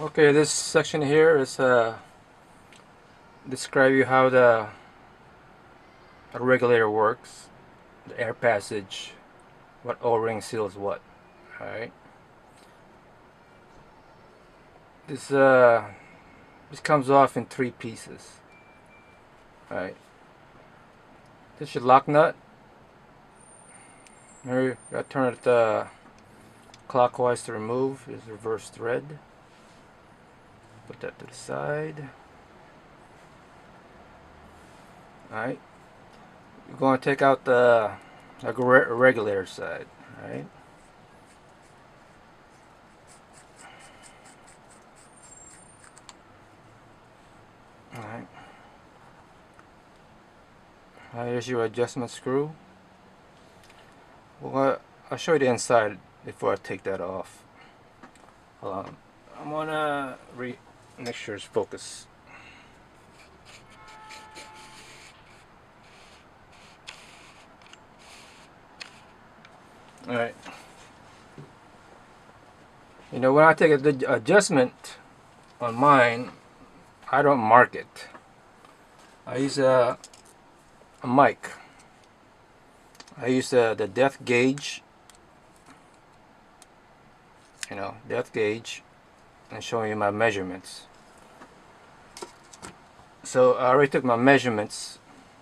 Okay, this section here is describe you how the regulator works, the air passage, what O-ring seals what. Alright. This this comes off in 3 pieces. Alright. This is your lock nut. Here you gotta turn it clockwise to remove. Is reverse thread. Put that to the side. Alright. You're going to take out the regulator side. Alright. Alright. Here's your adjustment screw. Well, I'll show you the inside before I take that off. Hold on. I'm gonna make sure it's focused. Alright. You know, when I take the adjustment on mine, I don't mark it. I use a mic. I use the depth gauge, depth gauge, and showing you my measurements. So I already took my measurements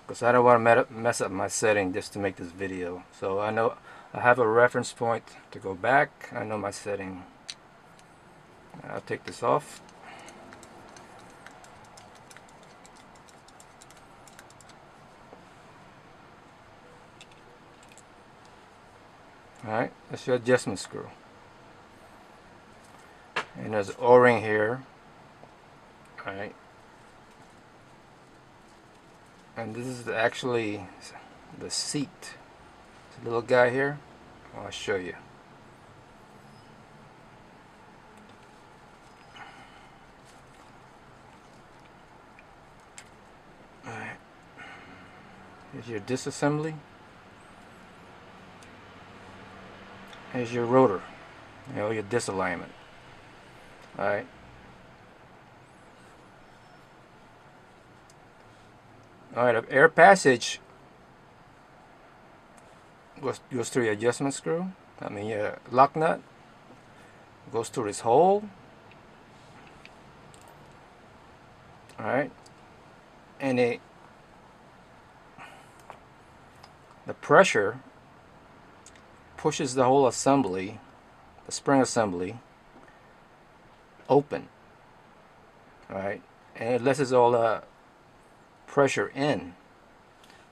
because I don't want to mess up my setting just to make this video. So I know I have a reference point to go back. I know my setting. I'll take this off. Alright, that's your adjustment screw. And there's an O-ring here. Alright. And this is actually the seat. This little guy here. I'll show you. Alright. Here's your disassembly. Here's your rotor. Your disalignment. Alright. Alright, air passage goes through your adjustment screw. I mean your lock nut. Goes through this hole. Alright. And the pressure pushes the whole assembly, the spring assembly, open. Alright. And it lets all the pressure in.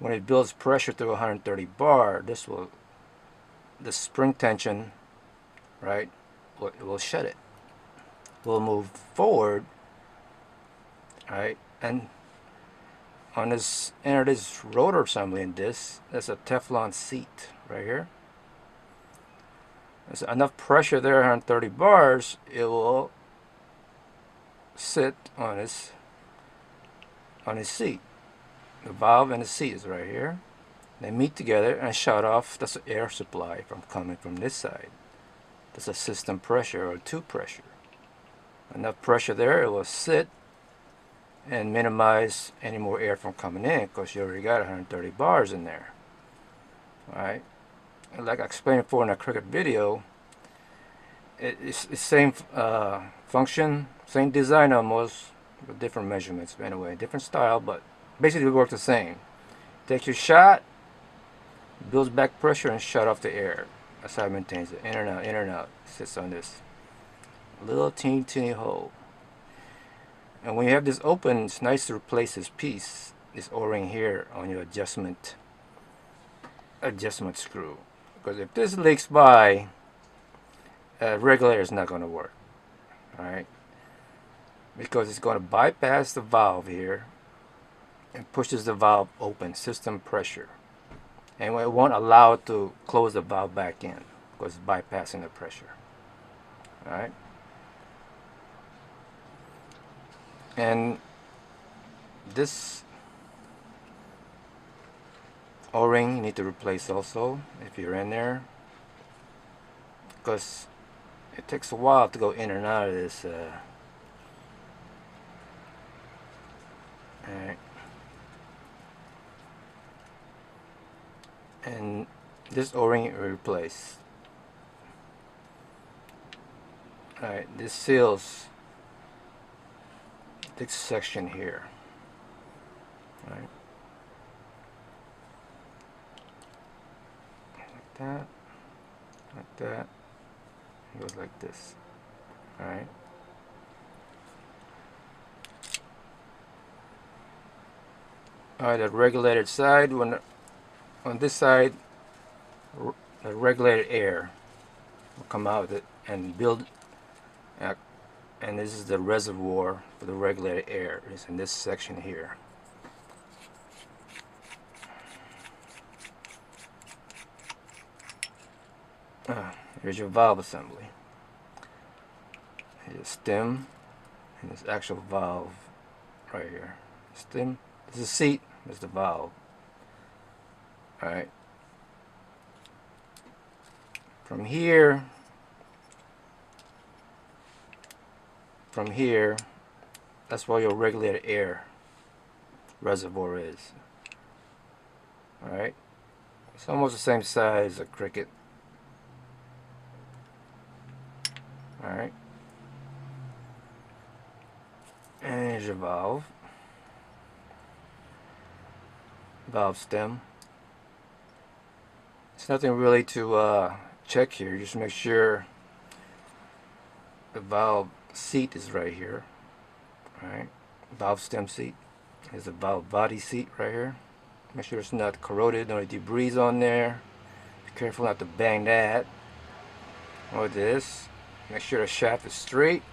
When it builds pressure to 130 bar, the spring tension, right, will shut it. Will move forward, right, and on this rotor assembly in this, there's a Teflon seat right here. There's enough pressure there, 130 bars, it will sit on his seat. The valve and the seat is right here. They meet together and shut off the air supply from coming from this side. That's a system pressure or two pressure. Enough pressure there, it will sit and minimize any more air from coming in because you already got 130 bars in there. Alright. Like I explained before in a cricket video, it's the same function, same design almost, with different measurements. But anyway, different style, but basically it works the same. Take your shot, builds back pressure and shut off the air. That's how it maintains it. In and out, in and out. Sits on this little teeny hole. And when you have this open, it's nice to replace this piece, this O-ring here on your adjustment screw. Because if this leaks by, regulator is not going to work. Alright? Because it's going to bypass the valve here and pushes the valve open, system pressure. And it won't allow it to close the valve back in because it's bypassing the pressure. Alright? And this O-ring you need to replace also if you're in there, because it takes a while to go in and out of this Alright. And this O-ring we replace. Alright, this seals this section here. Alright. Like that. Like that. It goes like this. Alright. Alright, the regulated side, when on this side, the regulated air will come out of it and build, and this is the reservoir for the regulated air. It's in this section here. Here's your valve assembly. Here's stem, and this actual valve right here. Stem, this is the seat, this is the valve. Alright. From here, that's where your regulated air reservoir is. Alright. It's almost the same size as a cricket. Alright. And here's your valve. Valve stem. It's nothing really to check here. Just make sure the valve seat is right here. Alright. Valve stem seat. There's a valve body seat right here. Make sure it's not corroded, no debris on there. Be careful not to bang that or this. Make sure the shaft is straight.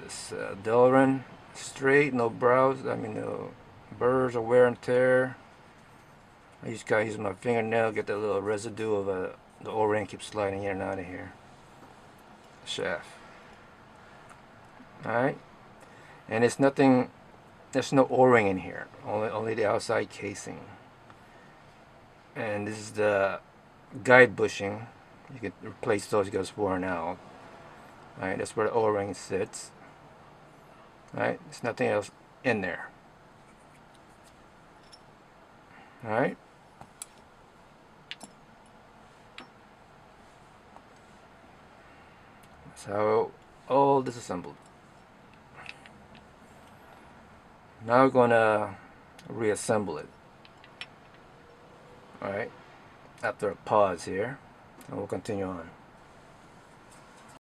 This Delrin straight, no no burrs or wear and tear. I just gotta use my fingernail, get that little residue of the O-ring keeps sliding in and out of here. The shaft. Alright. And it's nothing, there's no O-ring in here. Only the outside casing. And this is the guide bushing. You can replace those because it's worn out. Alright, that's where the O-ring sits. Alright, there's nothing else in there. Alright. That's how all disassembled. Now we're gonna reassemble it. Alright. After a pause here, and we'll continue on.